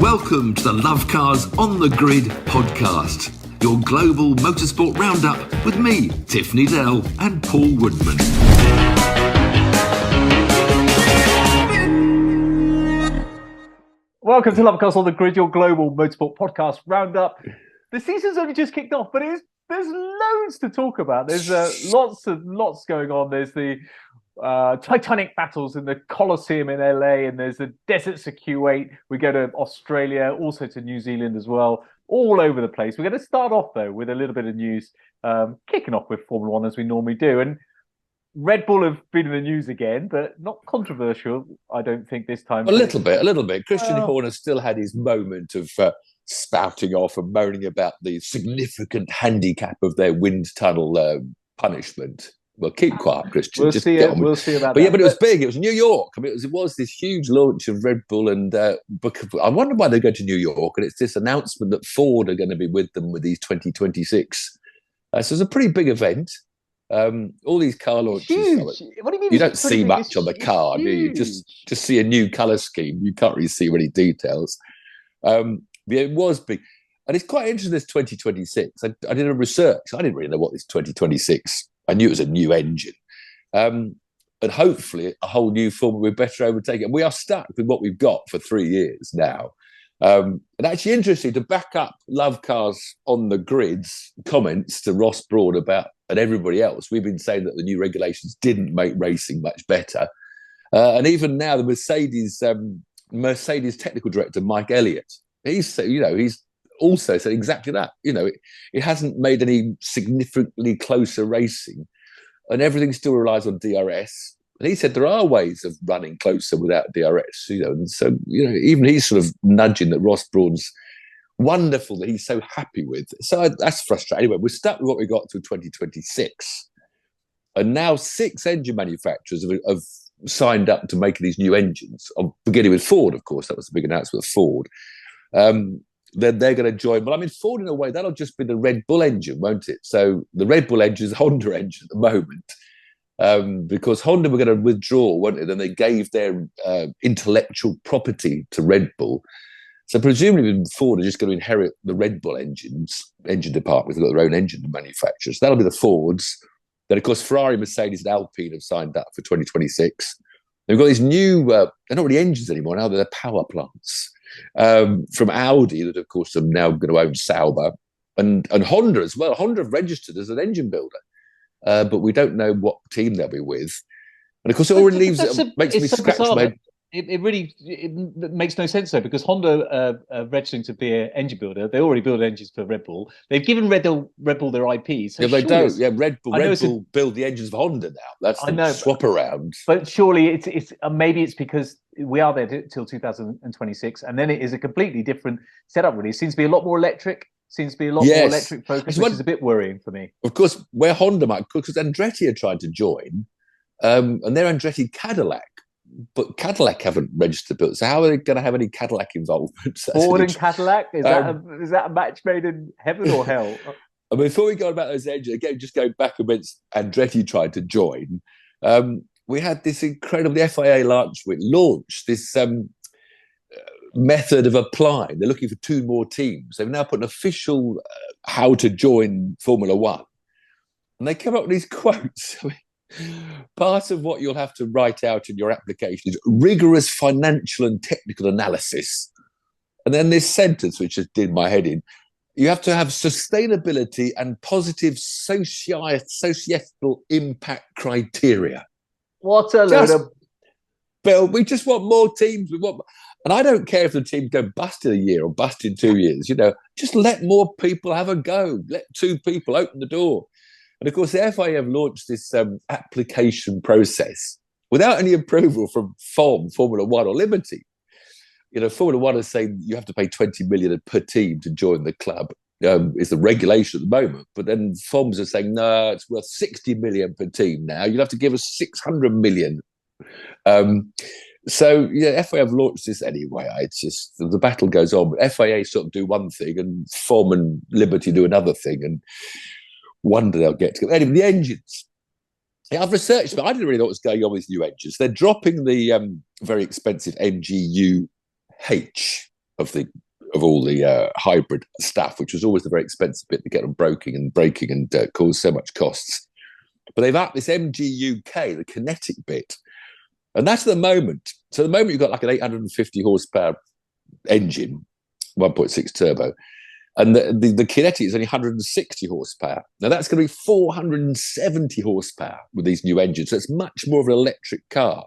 Welcome to the Lovecars On The Grid podcast, your global motorsport roundup with me, Tiff, Needell and Paul Woodman. Welcome to Lovecars On The Grid, your global motorsport podcast roundup. The season's only just kicked off, but there's loads to talk about. There's lots going on. There's the Titanic battles in the Coliseum in LA, and there's the Deserts of Kuwait. We go to Australia, also to New Zealand as well, all over the place. We're going to start off, though, with a little bit of news, kicking off with Formula One as we normally do. And Red Bull have been in the news again, but not controversial, I don't think, this time. A little bit. Christian Horner still had his moment of spouting off and moaning about the significant handicap of their wind tunnel punishment. Well, keep quiet, Christian. We'll see about that. But yeah, but it was big. It was New York. I mean, it was this huge launch of Red Bull, and I wonder why they go to New York. And it's this announcement that Ford are going to be with them with these 2026. So it's a pretty big event. All these car launches. Huge. What do you mean? You don't see much on the car, do you? Just see a new colour scheme. You can't really see any details. Yeah, it was big. And it's quite interesting, this 2026. I did a research. I didn't really know what this 2026. I knew it was a new engine. And hopefully a whole new formula we'd better overtake it. And we are stuck with what we've got for 3 years now. And actually interesting to back up Lovecars On The Grid's comments to Ross Brawn about, and everybody else, we've been saying that the new regulations didn't make racing much better. And even now, the Mercedes technical director, Mike Elliott, he's also said exactly that. It hasn't made any significantly closer racing, and everything still relies on DRS. And he said there are ways of running closer without DRS, and so even he's sort of nudging that Ross Brawn's wonderful that he's so happy with. So that's frustrating. Anyway, we're stuck with what we got till 2026, and now 6 engine manufacturers have signed up to making these new engines. Beginning with Ford, of course, that was the big announcement of Ford. Then they're going to join. But I mean, Ford, in a way, that'll just be the Red Bull engine, won't it? So the Red Bull engine is a Honda engine at the moment, because Honda were going to withdraw, weren't they? Then they gave their intellectual property to Red Bull. So presumably Ford are just going to inherit the Red Bull engine department. They've got their own engine manufacturers. That'll be the Fords. Then, of course, Ferrari, Mercedes and Alpine have signed up for 2026. They've got these new, they're not really engines anymore now, they're power plants. From Audi, that of course are now going to own Sauber, and Honda as well. Honda have registered as an engine builder, but we don't know what team they'll be with. And of course, it already makes me scratch my head. It makes no sense though, because Honda are registering to be an engine builder. They already build engines for Red Bull. They've given Red Bull their IP. So yeah, they don't. Yeah, Red Bull build the engines for Honda now. That's the swap around. But surely it's maybe it's because we are there till 2026, and then it is a completely different setup. Really, it seems to be a lot more electric. Seems to be a lot more electric focus, which is a bit worrying for me. Of course, where Honda might, because Andretti are trying to join, and they're Andretti Cadillac. But Cadillac haven't registered built, so how are they going to have any Cadillac involvement? Ford and Cadillac? Is that a match made in heaven or hell? I mean, before we go about those engines, again, just going back against Andretti tried to join, we had this incredible, the FIA launched this method of applying. They're looking for 2 more teams. They've now put an official how to join Formula One. And they come up with these quotes. I mean, part of what you'll have to write out in your application is rigorous financial and technical analysis. And then this sentence, which just did my head in, you have to have sustainability and positive societal impact criteria. What a load of... Bill, we just want more teams. And I don't care if the team go bust in a year or bust in 2 years. Just let more people have a go. Let 2 people open the door. And of course, the FIA have launched this application process without any approval from Formula One or Liberty. Formula One is saying you have to pay 20 million per team to join the club. Is the regulation at the moment. But then FOMs are saying, no, it's worth 60 million per team now. You'll have to give us 600 million. So, FIA have launched this anyway. It's just the battle goes on. But FIA sort of do one thing and FOM and Liberty do another thing. And wonder they'll get together. Anyway, the engines. Yeah, I've researched, but I didn't really know what was going on with these new engines. They're dropping the very expensive MGU-H. of all the hybrid stuff, which was always the very expensive bit to get them braking and cause so much costs. But they've upped this MGUK, the kinetic bit, and that's the moment. So at the moment you've got like an 850 horsepower engine, 1.6 turbo, and the kinetic is only 160 horsepower. Now that's going to be 470 horsepower with these new engines, so it's much more of an electric car.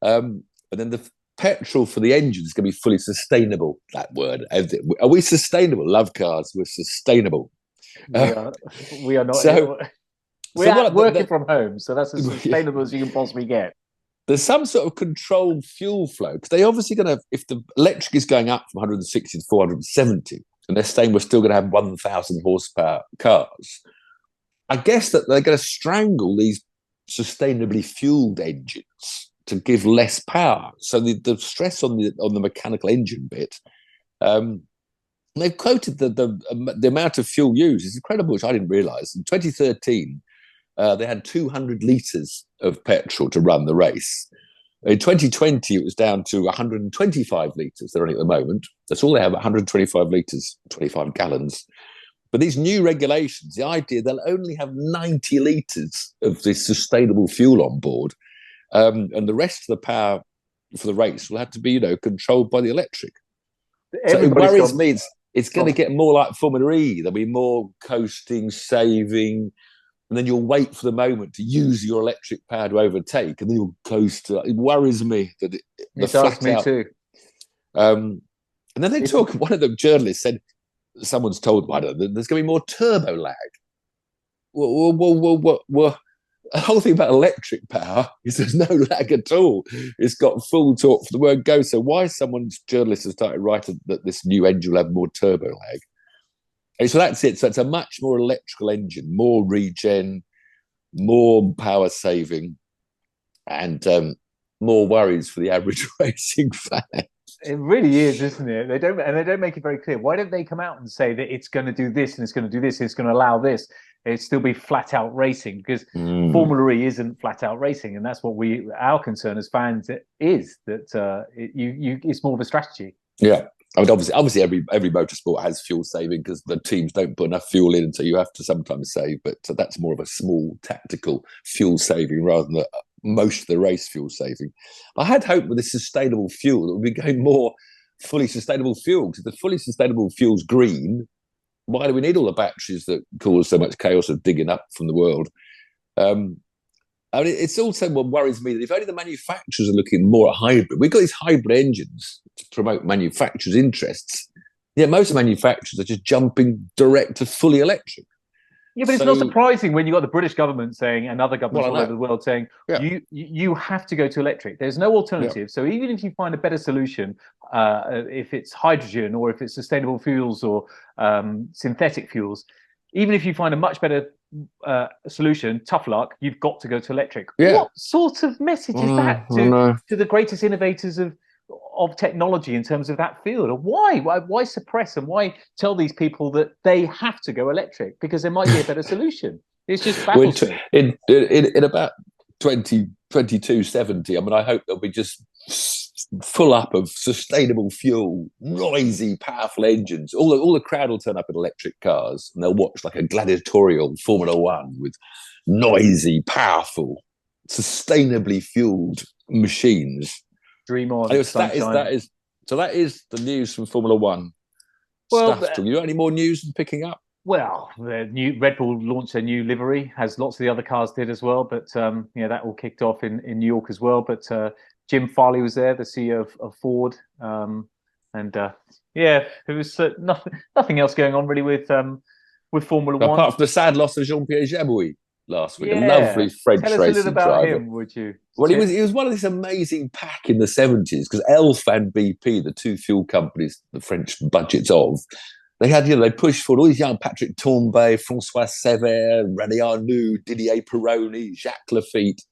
And then the petrol for the engine is going to be fully sustainable. That word. Are we sustainable? Love cars. We're sustainable. We are not. So, we're working from home, so that's as sustainable as you can possibly get. There's some sort of controlled fuel flow, because they obviously going to, if the electric is going up from 160 to 470, and they're saying we're still going to have 1,000 horsepower cars, I guess that they're going to strangle these sustainably fueled engines to give less power. So the stress on the mechanical engine bit, they've quoted the amount of fuel used is incredible, which I didn't realise. In 2013, they had 200 litres of petrol to run the race. In 2020, it was down to 125 litres they're running at the moment. That's all they have, 125 litres, 25 gallons. But these new regulations, the idea they'll only have 90 litres of this sustainable fuel on board, and the rest of the power for the race will have to be, controlled by the electric. So it worries me. It's going to get more like Formula E. There'll be more coasting, saving, and then you'll wait for the moment to use your electric power to overtake, and then you'll coast. It worries me that it does me too. And then they talk. One of the journalists said, "Someone's told, I don't know, there's going to be more turbo lag." Well, the whole thing about electric power is there's no lag at all. It's got full torque for the word go. So why someone's journalist has started writing that this new engine will have more turbo lag? And so that's it. So it's a much more electrical engine, more regen, more power saving, and more worries for the average racing fan. It really is, isn't it? They don't make it very clear. Why don't they come out and say that it's going to do this and it's going to do this, and it's going to allow this? It'd still be flat out racing, because Formula E isn't flat out racing, and that's what our concern as fans is, that it's more of a strategy. Yeah, I mean, obviously every motorsport has fuel saving, because the teams don't put enough fuel in, so you have to sometimes save. But that's more of a small tactical fuel saving rather than most of the race fuel saving. I had hoped with this sustainable fuel that we'd be going more fully sustainable fuel, because the fully sustainable fuel's green. Why do we need all the batteries that cause so much chaos of digging up from the world? I mean, it's also what worries me, that if only the manufacturers are looking more at hybrid. We've got these hybrid engines to promote manufacturers' interests. Yeah, most manufacturers are just jumping direct to fully electric. Yeah, but it's not surprising when you've got the British government saying, and other governments all over the world saying, you have to go to electric. There's no alternative. Yeah. So even if you find a better solution, if it's hydrogen or if it's sustainable fuels or synthetic fuels, even if you find a much better solution, tough luck, you've got to go to electric. Yeah. What sort of message is that to the greatest innovators of technology in terms of that field? Or why suppress and why tell these people that they have to go electric because there might be a better solution? It's just baffles me. In about 2270, I mean, I hope they'll be just full up of sustainable fuel, noisy, powerful engines. All the crowd will turn up in electric cars, and they'll watch like a gladiatorial Formula One with noisy, powerful, sustainably fueled machines. Dream on. That is the news from Formula One. Well, you got any more news picking up? Well, the new Redbull launched their new livery, as lots of the other cars did as well. But that all kicked off in New York as well. But Jim Farley was there, the CEO of Ford, there was nothing else going on really with Formula One, apart from the sad loss of Jean-Pierre Jabouille last week. A lovely French racing driver. Tell us a little about him, would you? Well, he was one of this amazing pack in the 70s, because Elf and BP, the two fuel companies the French budgets of, they pushed forward all these young Patrick Tambay, Francois Sever, René Arnoux, Didier Pironi, Jacques Lafitte.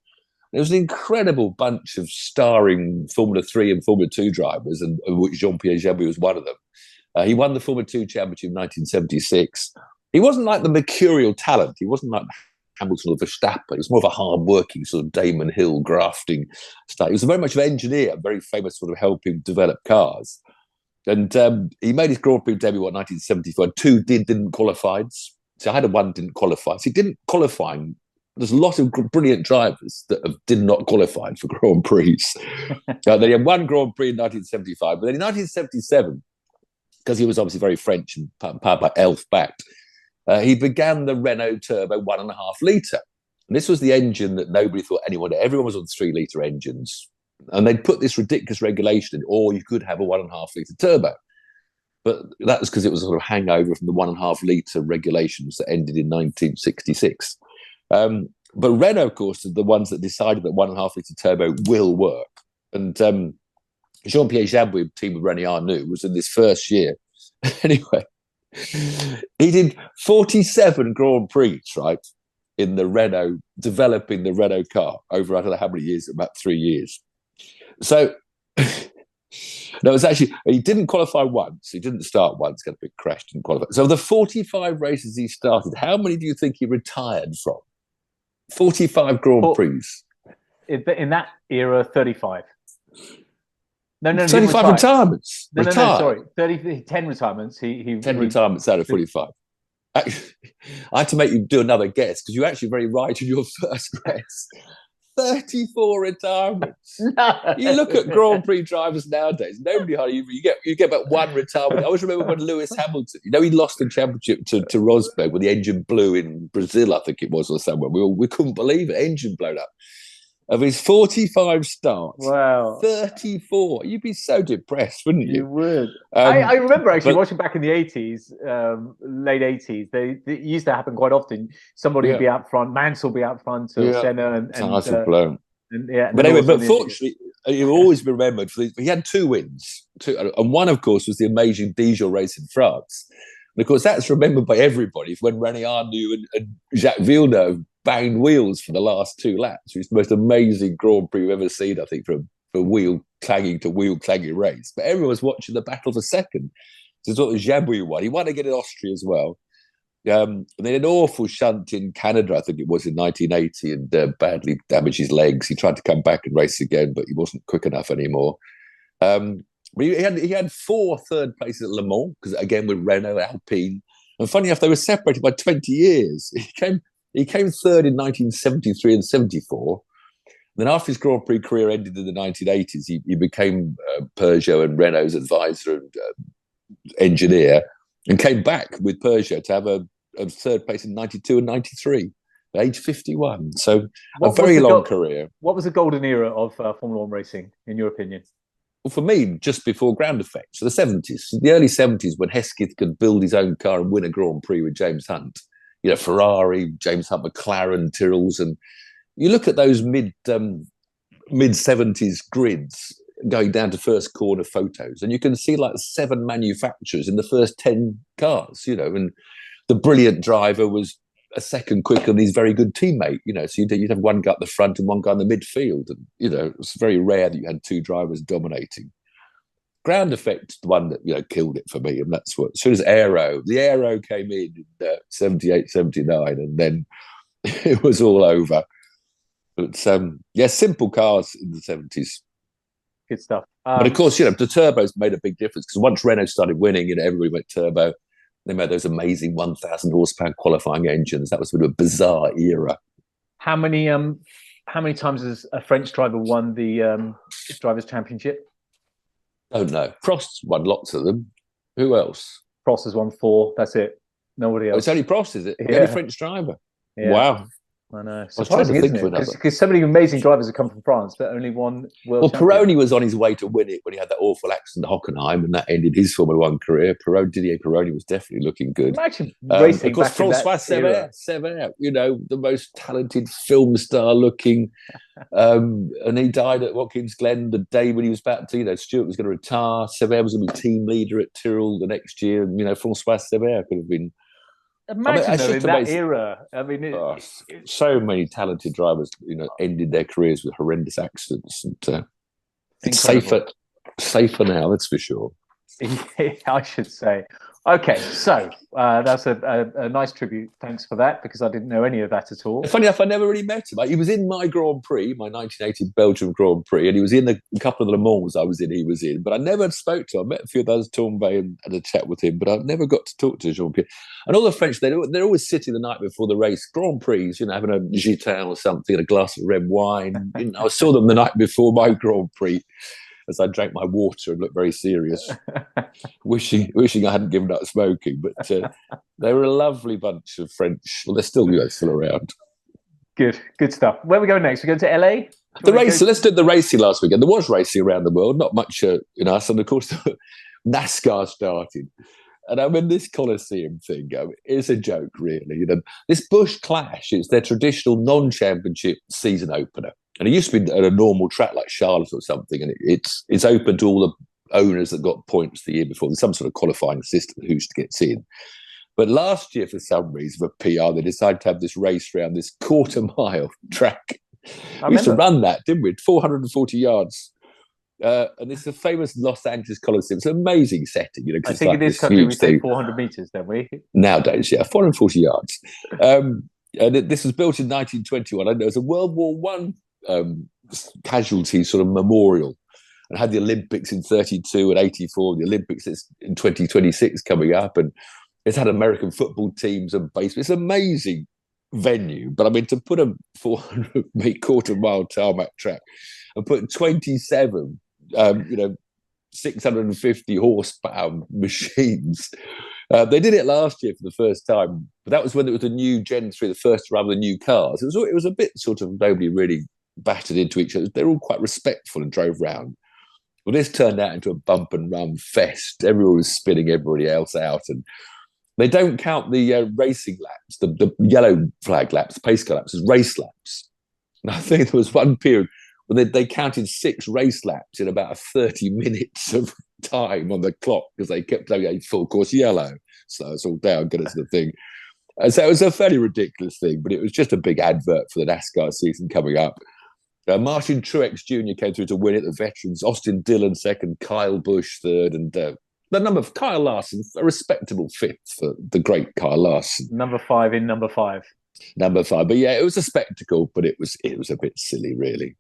There was an incredible bunch of starring Formula 3 and Formula 2 drivers, and of which Jean-Pierre Jabouille was one of them. He won the Formula 2 championship in 1976. He wasn't like the mercurial talent. He wasn't like Hamilton or Verstappen. He was more of a hard-working sort of Damon Hill grafting style. He was very much an engineer, very famous for helping develop cars. And he made his Grand Prix debut in 1974. Two didn't qualify. So I had one didn't qualify. So he didn't qualify. There's a lot of brilliant drivers that did not qualify for Grand Prix. They had one Grand Prix in 1975, but then in 1977, because he was obviously very French and powered by Elf backed, he began the Renault Turbo 1.5 litre. And this was the engine that nobody thought anyone. Everyone was on 3 litre engines. And they'd put this ridiculous regulation in, or you could have a 1.5 litre turbo. But that was because it was a sort of hangover from the 1.5 litre regulations that ended in 1966. But Renault, of course, are the ones that decided that 1.5 litre turbo will work. And Jean-Pierre Jabouille, team with René Arnoux, was in this first year. Anyway, he did 47 Grand Prix, right, in the Renault, developing the Renault car over I don't know how many years, about 3 years. So, no, it's actually, he didn't qualify once. He didn't start once, got a big crash, didn't qualify. So, the 45 races he started, how many do you think he retired from? 45 Grand Prix. In that era, 35. No, 35 retirements. No, sorry. 10 retirements. He 10 retirements out of 45. Actually, I had to make you do another guess because you're actually very right in your first guess. 34 retirements. No. You look at Grand Prix drivers nowadays, nobody hardly you get about one retirement. I always remember when Lewis Hamilton, he lost the championship to Rosberg when the engine blew in Brazil, I think it was, or somewhere. We couldn't believe it. Engine blown up. Of his 45 starts, wow, 34. You'd be so depressed, wouldn't you? You would. I remember actually watching back in the 80s, late 80s. They used to happen quite often. Somebody would be out front. Mansell would be out front, Senna and blown. But anyway, but fortunately, he'll always be remembered for he had 2 wins. And one, of course, was the amazing Dijon race in France. And of course, that's remembered by everybody when René Arnoux and Jacques Villeneuve banged wheels for the last 2 laps. It was the most amazing Grand Prix we've ever seen, I think, from wheel clanging to wheel clanging race. But everyone was watching the battle for second. So it's what Jabouille won. He won again in Austria as well. And then an awful shunt in Canada, I think it was in 1980, and badly damaged his legs. He tried to come back and race again, but he wasn't quick enough anymore. But he had 4 third places at Le Mans, because again with Renault, Alpine. And funny enough, they were separated by 20 years. He came third in 1973 and 74. Then after his Grand Prix career ended in the 1980s, he became Peugeot and Renault's advisor and engineer, and came back with Peugeot to have a third place in 92 and 93, at age 51. So a very long career. What was the golden era of Formula One racing, in your opinion? Well, for me, just before ground effect. So the 70s, the early 70s, when Hesketh could build his own car and win a Grand Prix with James Hunt. Ferrari, James Hunt, McLaren, Tyrrells, and you look at those mid 70s grids going down to first corner photos, and you can see like 7 manufacturers in the first 10 cars, and the brilliant driver was a second quicker than his very good teammate, so you'd have one guy at the front and one guy in the midfield, and it was very rare that you had 2 drivers dominating. Ground effect, the one that killed it for me, and that's what. As soon as the Aero came in 78, 79, and then it was all over. But simple cars in the 70s. Good stuff. But of course, the turbos made a big difference because once Renault started winning, everybody went turbo. They made those amazing 1,000 horsepower qualifying engines. That was sort of a bizarre era. How many times has a French driver won the Drivers' Championship? Don't know. Prost's won lots of them. Who else? Prost has won 4. That's it. Nobody else. Oh, it's only Prost, is it? The only French driver. Yeah. Wow. I know. Surprising, isn't it? Because so many amazing drivers have come from France, but only one world champion. Pironi was on his way to win it when he had that awful accident at Hockenheim, and that ended his Formula One career. Didier Pironi was definitely looking good. Imagine racing of course, François Sever, the most talented film star looking, and he died at Watkins Glen the day when he was about to, Stewart was going to retire. Sever was going to be team leader at Tyrrell the next year, and, François Sever could have been. Imagine in that era. I mean, so many talented drivers, ended their careers with horrendous accidents, and it's safer now. That's for sure. I should say. Okay, so that's a nice tribute. Thanks for that, because I didn't know any of that at all. Funny enough, I never really met him. He was in my Grand Prix, my 1980 Belgium Grand Prix, and he was in a couple of the Le Mans I was in, he was in. But I never spoke to him. I met a few of those Tombay and had a chat with him, but I've never got to talk to Jean-Pierre. And all the French, they're always sitting the night before the race, Grand Prix, having a gitan or something, and a glass of red wine. I saw them the night before my Grand Prix, as I drank my water and looked very serious, wishing I hadn't given up smoking. But they were a lovely bunch of French. Well, they're still around. Good stuff. Where are we going next? We're going to LA? The race. Let's do the racing last weekend. There was racing around the world, not much in us, and of course NASCAR started. And I mean, this Coliseum thing is a joke, really. This Busch Clash is their traditional non-championship season opener. And it used to be at a normal track like Charlotte or something, and it's open to all the owners that got points the year before. There's some sort of qualifying system who gets in. But last year, for some reason, for PR, they decided to have this race around this quarter-mile track. We used to run that, didn't we? 440 yards. And it's a famous Los Angeles Coliseum. It's an amazing setting. I think in this country we say 400 metres, don't we? Nowadays, yeah, 440 yards. And this was built in 1921. I know it was a World War One casualty sort of memorial, and had the Olympics in 32 and 84, the Olympics in 2026 coming up, and it's had American football teams and baseball. It's an amazing venue, but I mean, to put a 400 quarter-mile tarmac track and put 27 650 horsepower machines. They did it last year for the first time, but that was when it was the new Gen 3, the first to run with the new cars. It was a bit sort of, nobody really battered into each other. They're all quite respectful and drove round. Well, this turned out into a bump and run fest. Everyone was spinning everybody else out, and they don't count the racing laps, the yellow flag laps, pace car laps, as race laps. And I think there was one period when they counted 6 race laps in about 30 minutes of time on the clock, because they kept saying a full course yellow. So it's all down, get us the thing. And so it was a fairly ridiculous thing, but it was just a big advert for the NASCAR season coming up. Martin Truex Jr. came through to win it, the veterans. Austin Dillon second, Kyle Busch third, and the number of Kyle Larson, a respectable 5th for the great Kyle Larson. Number 5 in number 5. Number 5. But yeah, it was a spectacle, but it was a bit silly, really.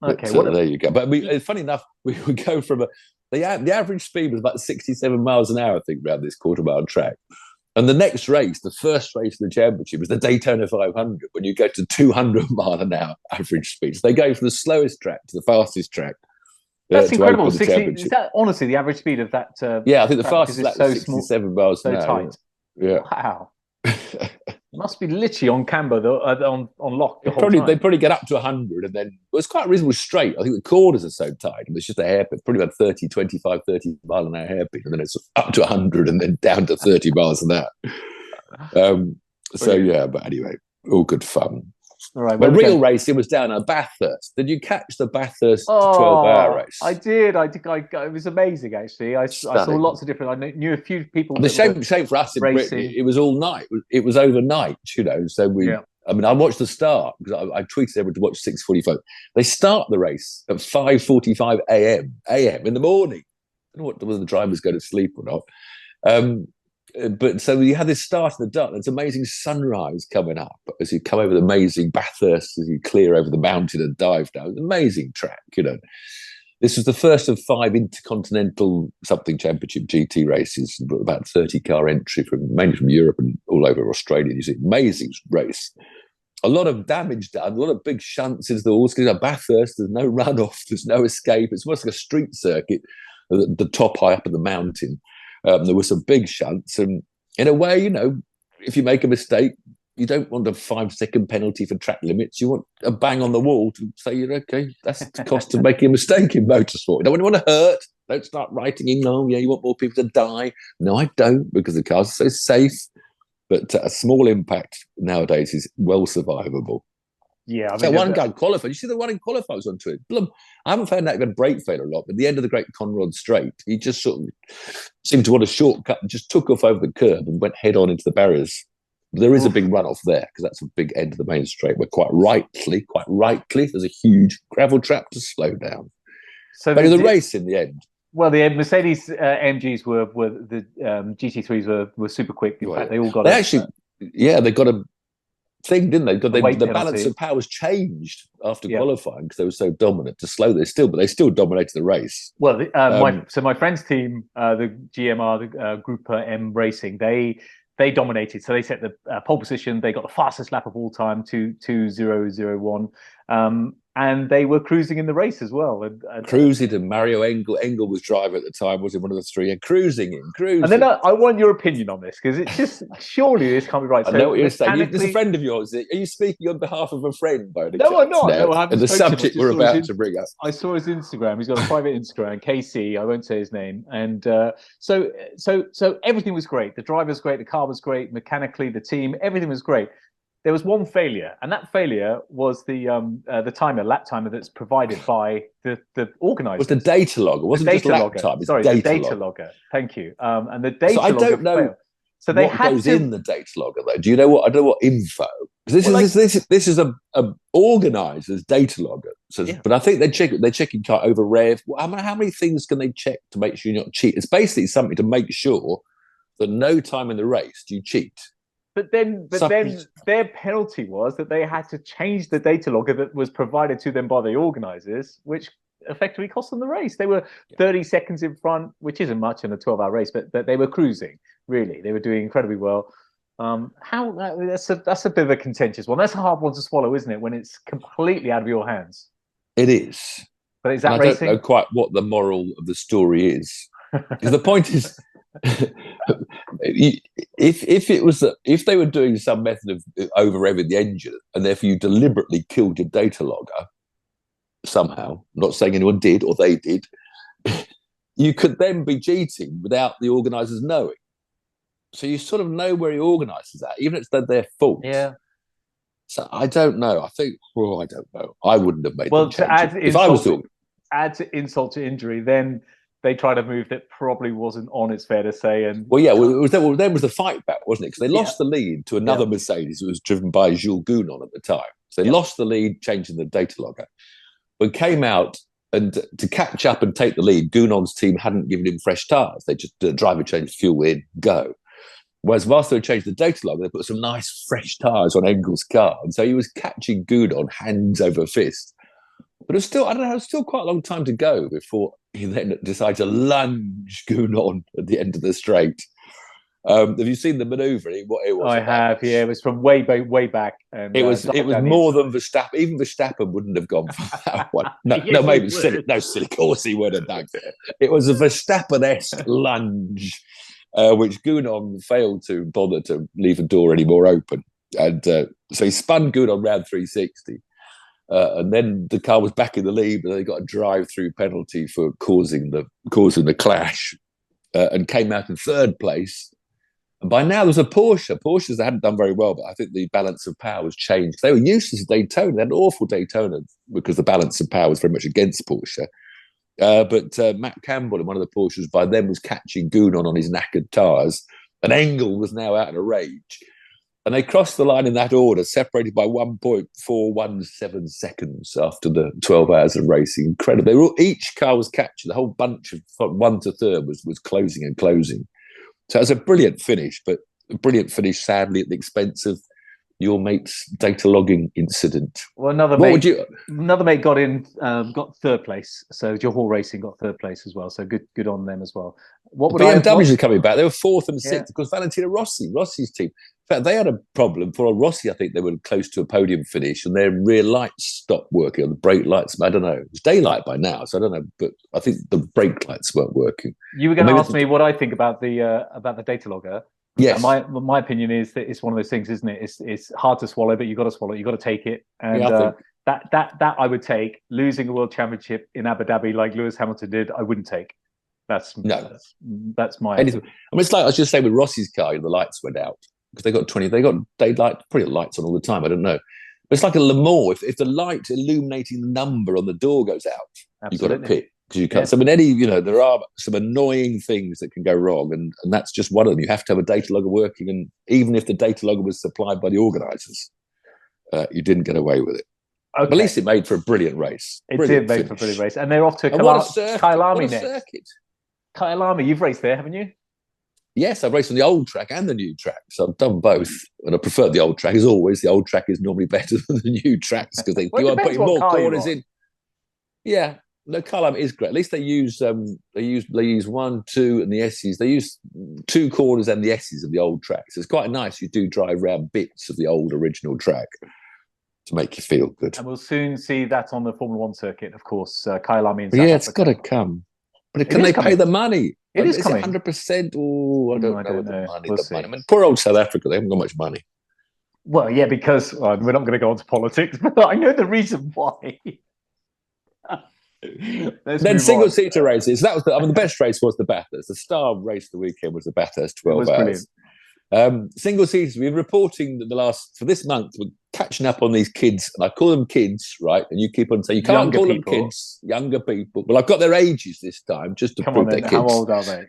Okay, but, there you go. But funny enough, we would go from the average speed was about 67 miles an hour, I think, around this quarter-mile track. And the next race, the first race of the championship, was the Daytona 500, when you go to 200 mile an hour average speed. So they go from the slowest track to the fastest track. That's incredible. 60, is that honestly the average speed of that? Yeah, I think the fastest lap was 67 miles an hour. Tight. Yeah. Wow. Must be literally on camber, on lock the whole time. They probably get up to 100, and then it's quite a reasonable straight. I think the corners are so tight, and it's just a hairpin, probably about 30 mile an hour hairpin, and then it's up to 100 and then down to 30 miles an hour. So yeah, but anyway, all good fun. All right, but real racing was down at Bathurst. Did you catch the Bathurst 12-hour race? I did. It was amazing, actually. I saw lots of different. I knew a few people. The shame for us in Britain, it was all night. It was overnight, So we. Yeah. I mean, I watched the start because I tweeted everyone to watch 6:45. They start the race at 5:45 a.m. in the morning. I don't know whether the drivers go to sleep or not. But so you had this start in the dark. There's amazing sunrise coming up as you come over the amazing Bathurst, as you clear over the mountain and dive down. Amazing track, This was the first of 5 intercontinental something championship GT races, about 30 car entry mainly from Europe and all over Australia. You see, amazing race. A lot of damage done, a lot of big shunts into the walls. Because at Bathurst, there's no runoff, there's no escape. It's almost like a street circuit, the top high up in the mountain. There were some big shunts, and in a way, if you make a mistake, you don't want a 5-second penalty for track limits. You want a bang on the wall to say, okay, that's the cost of making a mistake in motorsport. You don't want to hurt. Don't start writing in, you want more people to die. No, I don't, because the cars are so safe. But a small impact nowadays is well survivable. Yeah, I mean, one guy qualified. You see the one in qualified was on to it. I haven't found that good brake failure a lot, but at the end of the Great Conrod Straight, he just sort of seemed to want a shortcut and just took off over the curb and went head on into the barriers. There is a big runoff there because that's a big end of the main straight where quite rightly, there's a huge gravel trap to slow down. So the race in the end, Well, the Mercedes MGs were the GT3s were super quick. In fact, they all got they got a thing, didn't they? The balance of power was changed after qualifying because they were so dominant to slow they still dominated the race. Well, my friend's team, the GMR, the Group M Racing, they dominated. So they set the pole position. They got the fastest lap of all time, 2:20:01. And they were cruising in the race as well. Cruising, and Mario Engel was driver at the time, was in one of the three, and cruising. And then I want your opinion on this, because it's just, surely this can't be right. I know what you're saying. There's a friend of yours. Are you speaking on behalf of a friend, by any chance? No, I'm not. No, and the subject we're about to bring up. I saw his Instagram. He's got a private Instagram, KC. I won't say his name. And so everything was great. The driver was great. The car was great. Mechanically, the team, everything was great. There was one failure, and that failure was the lap timer that's provided by the organisers. It was the data logger. It wasn't just lap time. Sorry, the data logger. Thank you. And the data logger. I don't know. Failed. So they what goes in the data logger, though? Do you know what? I don't know what info. Because this is a organiser's data logger. So, but I think they're checking car over rev. How many things can they check to make sure you're not cheating? It's basically something to make sure that no time in the race do you cheat. But then their penalty was that they had to change the data logger that was provided to them by the organisers, which effectively cost them the race. They were 30 seconds in front, which isn't much in a 12-hour race, but they were cruising. Really, they were doing incredibly well. That's a bit of a contentious one. That's a hard one to swallow, isn't it? When it's completely out of your hands. It is. But is that racing? I don't know quite what the moral of the story is. Because the point is, if they were doing some method of over-revving the engine, and therefore you deliberately killed your data logger somehow, I'm not saying anyone did or they did, you could then be cheating without the organisers knowing. So you sort of know where your organisers are, even if it's their fault. Yeah. So I don't know. I think, I don't know. I wouldn't have made. Well, to add to insult to injury, then they tried a move that probably wasn't on, it's fair to say. And then was the fight back, wasn't it? Because they lost the lead to another Mercedes who was driven by Jules Gounon at the time. So they lost the lead, changing the data logger, but came out, and to catch up and take the lead, Gounon's team hadn't given him fresh tyres. They just the driver changed fuel in, go. Whereas whilst they changed the data logger, they put some nice fresh tyres on Engel's car, and so he was catching Gounon hands over fist. But it's still, I don't know, it's still quite a long time to go before he then decided to lunge Gounon at the end of the straight. Have you seen the manoeuvre? What it was? I have, yeah. It was from way back. And it was more than Verstappen. Even Verstappen wouldn't have gone for that one. No, no, maybe silly. No, silly. Of course he would have done it. It was a Verstappen-esque lunge, which Gounon failed to bother to leave the door any more open, and so he spun Gounon round 360. And then the car was back in the lead, but they got a drive-through penalty for causing the clash, and came out in third place. And by now there was a Porsche. Porsches that hadn't done very well, but I think the balance of power was changed. They were useless at Daytona. They had an awful Daytona because the balance of power was very much against Porsche. But Matt Campbell in one of the Porsches by then was catching Gounon on his knackered tyres, and Engel was now out in a rage. And they crossed the line in that order, separated by 1.417 seconds after the 12 hours of racing. Incredible. Each car was captured. The whole bunch of one to third was closing and closing. So it was a brilliant finish, but a brilliant finish, sadly, at the expense of your mate's data logging incident. Well, another mate got third place. So Johor Racing got third place as well. So good on them as well. What would BMWs are coming back. They were fourth and sixth because Valentino Rossi's team. In fact, they had a problem. For Rossi, I think they were close to a podium finish, and their rear lights stopped working, or the brake lights. I don't know. It's daylight by now, so I don't know. But I think the brake lights weren't working. You were going to ask me what I think about the data logger. Yes. My opinion is that it's one of those things, isn't it? It's hard to swallow, but you've got to swallow it. You've got to take it. And that I would take. Losing a world championship in Abu Dhabi like Lewis Hamilton did, I wouldn't take. That's my. I mean, it's like I was just saying with Rossi's car, the lights went out because they got pretty lights on all the time. I don't know. But it's like a Le Mans. If the light illuminating the number on the door goes out, you've got to pit. You can't. So, I mean, there are some annoying things that can go wrong, and that's just one of them. You have to have a data logger working, and even if the data logger was supplied by the organisers, you didn't get away with it. Okay. But at least it made for a brilliant race. It did make for a brilliant race. And they're off to Kyalami next. Circuit. Kyalami, you've raced there, haven't you? Yes, I've raced on the old track and the new track. So I've done both. And I prefer the old track as always. The old track is normally better than the new tracks because you are putting more corners in. Yeah. No, Kyalami is great. At least they use 1, 2, and the S's. They use 2 corners and the S's of the old track. So it's quite nice. You do drive around bits of the old original track to make you feel good. And we'll soon see that on the Formula 1 circuit, of course. Kyalami in South It's Africa. got to come. But can they pay the money? It is coming. 100%? Oh, I don't know. The money. We'll I mean, poor old South Africa, they haven't got much money. Well, yeah, because we're not going to go into politics, but I know the reason why. Then single-seater races. That was the best race was the Bathurst. The star race of the weekend was the Bathurst 12H. Single seasons, we've been reporting that for this month, we're catching up on these kids, and I call them kids, right? And you keep on saying you can't call them kids, younger people. Well, I've got their ages this time just to prove they're kids. How old are they?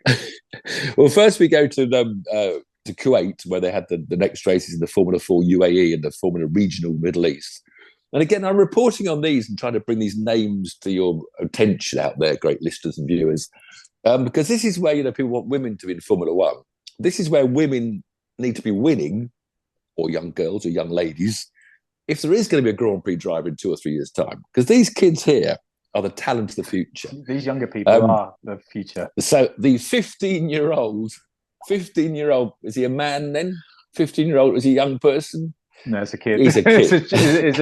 Well, first we go to Kuwait, where they had the next races in the Formula 4 UAE and the Formula Regional Middle East. And again, I'm reporting on these and trying to bring these names to your attention out there, great listeners and viewers, because this is where people want women to be in Formula 1. This is where women need to be winning, or young girls or young ladies, if there is going to be a Grand Prix driver in 2 or 3 years' time. Because these kids here are the talent of the future. These younger people are the future. So the 15-year-old, is he a man then? 15-year-old, is he a young person? No, it's a kid. He's a kid. It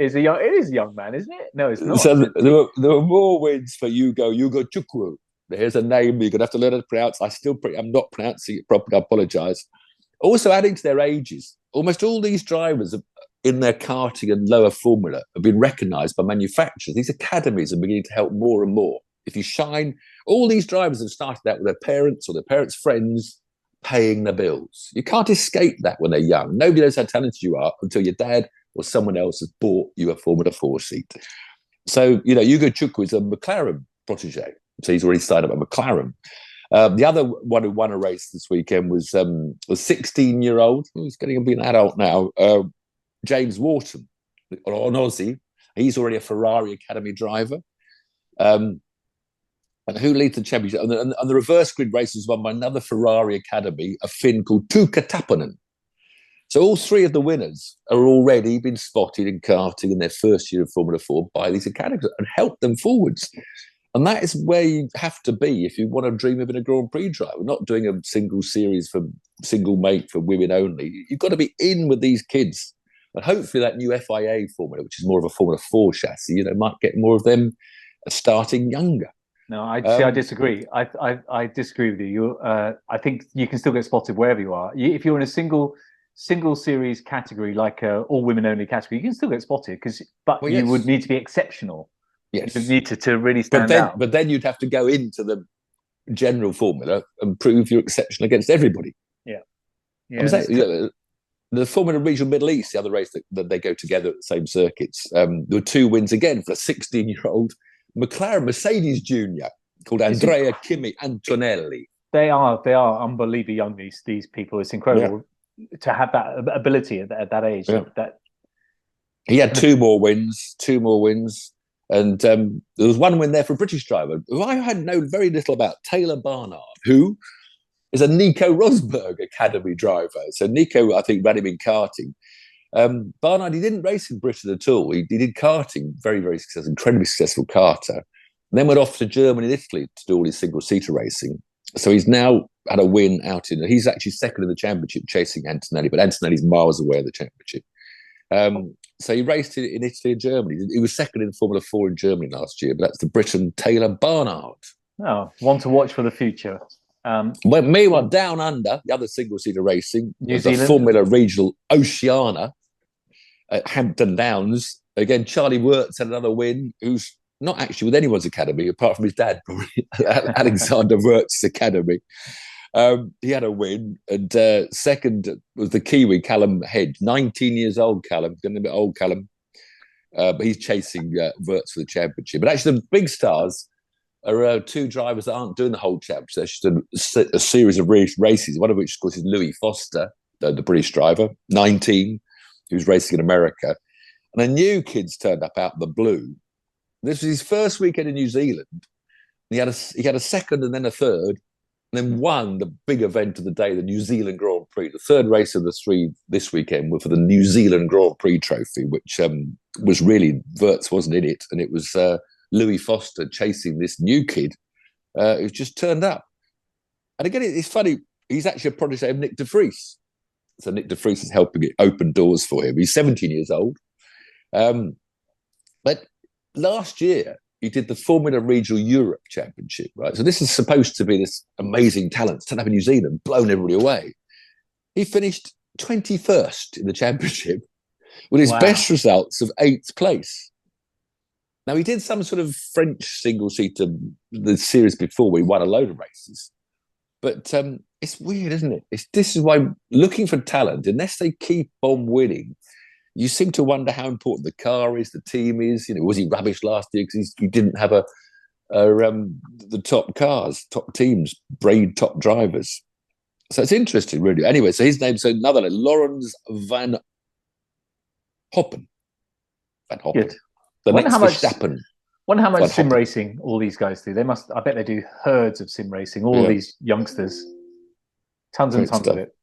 is a young man, isn't it? No, it's not. So there were more wins for Hugo Chukwu. Here's a name you're going to have to learn how to pronounce. I'm not pronouncing it properly. I apologise. Also adding to their ages, almost all these drivers in their karting and lower formula have been recognised by manufacturers. These academies are beginning to help more and more. If you shine, all these drivers have started out with their parents or their parents' friends paying the bills. You can't escape that when they're young. Nobody knows how talented you are until your dad or someone else has bought you a Formula 4 seat. So, Hugo Chukwu is a McLaren protege. So he's already started up at McLaren. The other one who won a race this weekend was a 16-year-old, who's getting to be an adult now, James Wharton, an Aussie. He's already a Ferrari Academy driver. And who leads the championship? And the reverse grid race was won by another Ferrari Academy, a Finn called Tuukka Taponen. So all 3 of the winners are already been spotted in karting in their first year of Formula 4 by these academies and helped them forwards. And that is where you have to be if you want to dream of being a Grand Prix driver. We're not doing a single series for single mate for women only. You've got to be in with these kids. And hopefully that new FIA formula, which is more of a Formula 4 chassis, might get more of them starting younger. No, I disagree. I disagree with you. I think you can still get spotted wherever you are. If you're in a single series category, like all women only category, you can still get spotted you would need to be exceptional. Yes, you need to really stand out. But then you'd have to go into the general formula and prove you're exceptional against everybody. Yeah. The Formula Regional Middle East, the other race that they go together at the same circuits, there were 2 wins again for a 16-year-old McLaren Mercedes Junior called Andrea Kimi Antonelli. They are unbelievably young. These people. It's incredible to have that ability at that age. Yeah. He had 2 more wins. And there was 1 win there for a British driver who I had known very little about, Taylor Barnard, who is a Nico Rosberg Academy driver. So Nico, I think, ran him in karting. Barnard, he didn't race in Britain at all. He did karting, very, very successful, incredibly successful karter. And then went off to Germany and Italy to do all his single-seater racing. So he's now had a win he's actually second in the championship chasing Antonelli, but Antonelli's miles away in the championship. So he raced in Italy and Germany. He was second in Formula 4 in Germany last year, but that's the Briton Taylor Barnard. Oh, one to watch for the future. Meanwhile, down under, the other single-seater racing, New Zealand. The Formula Regional Oceana at Hampton Downs. Again, Charlie Wirtz had another win, who's not actually with anyone's academy, apart from his dad, probably, Alexander Wirtz's academy. He had a win, and second was the Kiwi, Callum Hedge, 19 years old, Callum, getting a bit old, Callum. But he's chasing Wirtz for the championship. But actually, the big stars are 2 drivers that aren't doing the whole championship. It's just a series of races, one of which, of course, is Louis Foster, the British driver, 19, who's racing in America. And a new kid's turned up out of the blue. This was his first weekend in New Zealand. He had a second and then a third, and then won the big event of the day, the New Zealand Grand Prix. The third race of the three this weekend were for the New Zealand Grand Prix trophy, which was really, Wirtz wasn't in it, and it was Louis Foster chasing this new kid who's just turned up. And again, it's funny, he's actually a protege of Nick de Vries. So Nick de Vries is helping it open doors for him. He's 17 years old. But last year, he did the Formula Regional Europe Championship, right? So this is supposed to be this amazing talent, turned up in New Zealand, blown everybody away. He finished 21st in the championship with his best results of 8th place. Now, he did some sort of French single-seater, the series before, where he won a load of races. But it's weird, isn't it? This is why looking for talent, unless they keep on winning, you seem to wonder how important the car is, the team is. Was he rubbish last year because he didn't have the top cars, top teams, braid top drivers? So it's interesting, really. Anyway, so his name's another name, Laurens Van Hoppen. Van Hoppen. Good. The next Verstappen. Wonder how much sim racing all these guys do. I bet they do herds of sim racing, all of these youngsters. Tons and tons of it.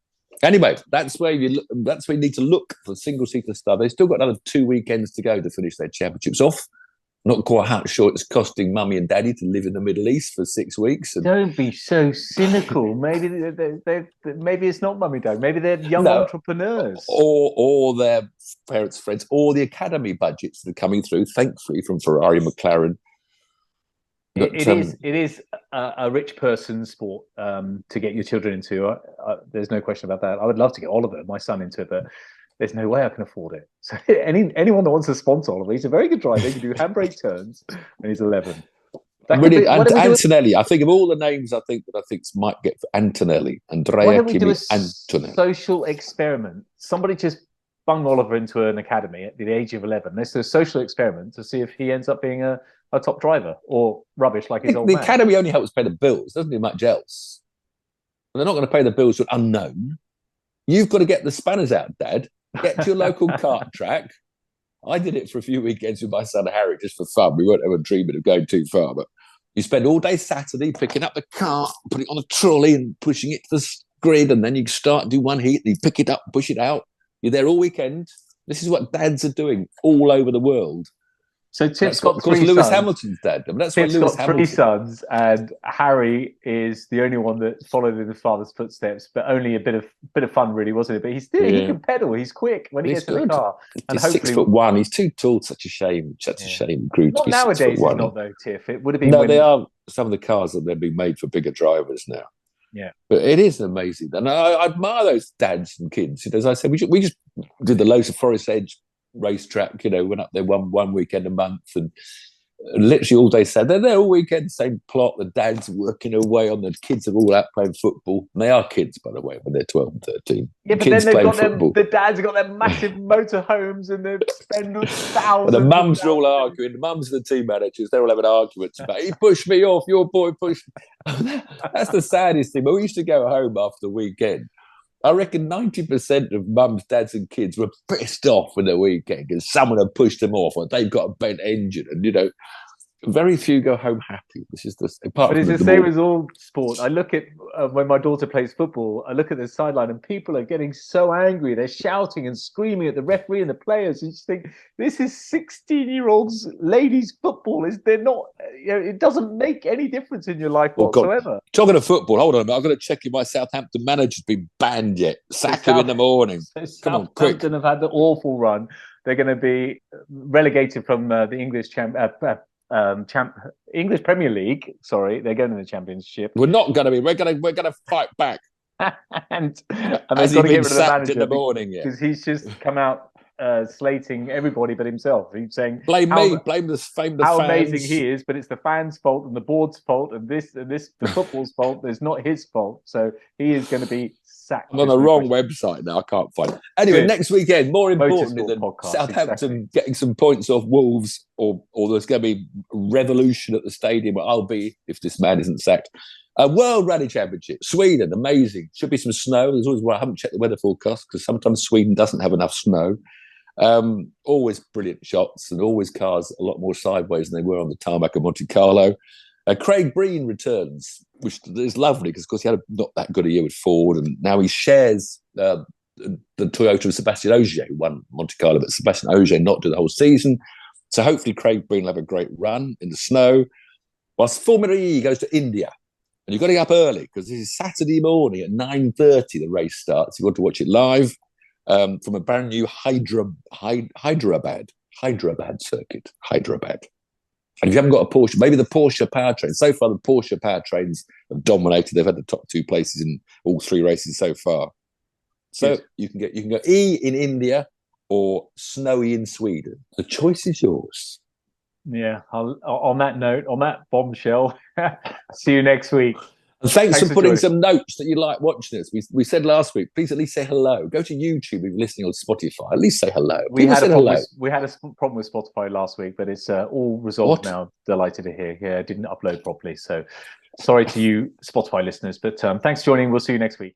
Anyway, that's where you need to look for single-seater stuff. They've still got another 2 weekends to go to finish their championships off. Not quite how sure it's costing mummy and daddy to live in the Middle East for 6 weeks. Don't be so cynical. Maybe it's not mummy and dad. Maybe they're young entrepreneurs. Or their parents' friends, or the academy budgets that are coming through, thankfully, from Ferrari, McLaren. But it is a rich person's sport to get your children into. There's no question about that. I would love to get Oliver, my son, into it, but there's no way I can afford it. So anyone that wants to sponsor Oliver, he's a very good driver. He can do handbrake turns, and he's 11. Really, Antonelli. I think of all the names, I think might get for Antonelli. Andrea Why don't we do a Antonelli. social experiment? Somebody just bung Oliver into an academy at the age of 11. Let's do a social experiment to see if he ends up being a top driver or rubbish like his old man. The academy only helps pay the bills, doesn't do much else. And they're not going to pay the bills to an unknown. You've got to get the spanners out, Dad. Get to your local kart track. I did it for a few weekends with my son Harry just for fun. We weren't ever dreaming of going too far, but you spend all day Saturday picking up the cart, putting it on a trolley and pushing it to the grid, and then you do one heat, and you pick it up, push it out. You're there all weekend. This is what dads are doing all over the world. So Tiff's got 3 sons. Lewis Hamilton's dad. I mean, that's Tiff's got 3 sons, and Harry is the only one that followed in his father's footsteps. But only a bit of fun, really, wasn't it? But he can pedal. He's quick when he gets in the car. And he's 6'1". He's too tall. Such a shame. Such a shame. Grew to be nowadays. 6'1". It's not though, Tiff. It would have been. No, they are some of the cars that they're being made for bigger drivers now. Yeah, but it is amazing, and I admire those dads and kids. As I said, we just did the Lowe's of Forest Edge racetrack. Went up there one weekend a month, and literally all day Saturday. They're there all weekend, same plot. The dads working away on the kids are all out playing football. And they are kids, by the way, when they're 12 and 13. Yeah, but kids then they've got the dads have got their massive motorhomes and they spend thousands. And the mums are all arguing. The mums are the team managers. They're all having arguments about, he pushed me off, your boy pushed me. That's the saddest thing. But we used to go home after the weekend. I reckon 90% of mums, dads and kids were pissed off with the weekend because someone had pushed them off or they've got a bent engine. And, very few go home happy. This is the part. But it's the same as all sport. I look at when my daughter plays football. I look at the sideline, and people are getting so angry. They're shouting and screaming at the referee and the players. And you just think, this is 16-year-olds ladies football. They're not. It doesn't make any difference in your life whatsoever. God. Talking of football, hold on a minute. I've got to check if my Southampton manager's been banned yet. Sack him in the morning. Come on, quick. Southampton have had the awful run. They're going to be relegated from the English English Premier League. Sorry, they're going to the Championship. We're not going to be. We're going to fight back. and has he been sacked in the morning yet? Because he's just come out slating everybody but himself. He's saying, blame the fans. How amazing he is, but it's the fans' fault and the board's fault and the football's fault. It's not his fault. So he is going to be sacked. I'm on the wrong website now. I can't find it. Anyway, next weekend, more importantly than Southampton getting some points off Wolves, or there's going to be revolution at the stadium, where I'll be if this man isn't sacked. A World Rally Championship, Sweden, amazing. Should be some snow. There's always, I haven't checked the weather forecast because sometimes Sweden doesn't have enough snow. Always brilliant shots and always cars a lot more sideways than they were on the tarmac of Monte Carlo. Craig Breen returns, which is lovely because, of course, he had not that good a year with Ford, and now he shares the Toyota of Sebastian Ogier, who won Monte Carlo, but Sebastian Ogier not do the whole season. So hopefully Craig Breen will have a great run in the snow. Whilst Formula E goes to India, and you've got to get up early because this is Saturday morning at 9:30 the race starts. You've got to watch it live from a brand new Hyderabad circuit. Hyderabad. And if you haven't got a Porsche, maybe the Porsche powertrain. So far, the Porsche powertrains have dominated. They've had the top 2 places in all 3 races so far. So yes. you can go E in India or snowy in Sweden. The choice is yours. Yeah. On that note, on that bombshell, see you next week. And thanks for putting some notes that you like watching us. We said last week, please at least say hello. Go to YouTube if you're listening on Spotify. At least say hello. We had a problem with Spotify last week, but it's all resolved now. Delighted to hear. Yeah, it didn't upload properly. So sorry to you Spotify listeners, but thanks for joining. We'll see you next week.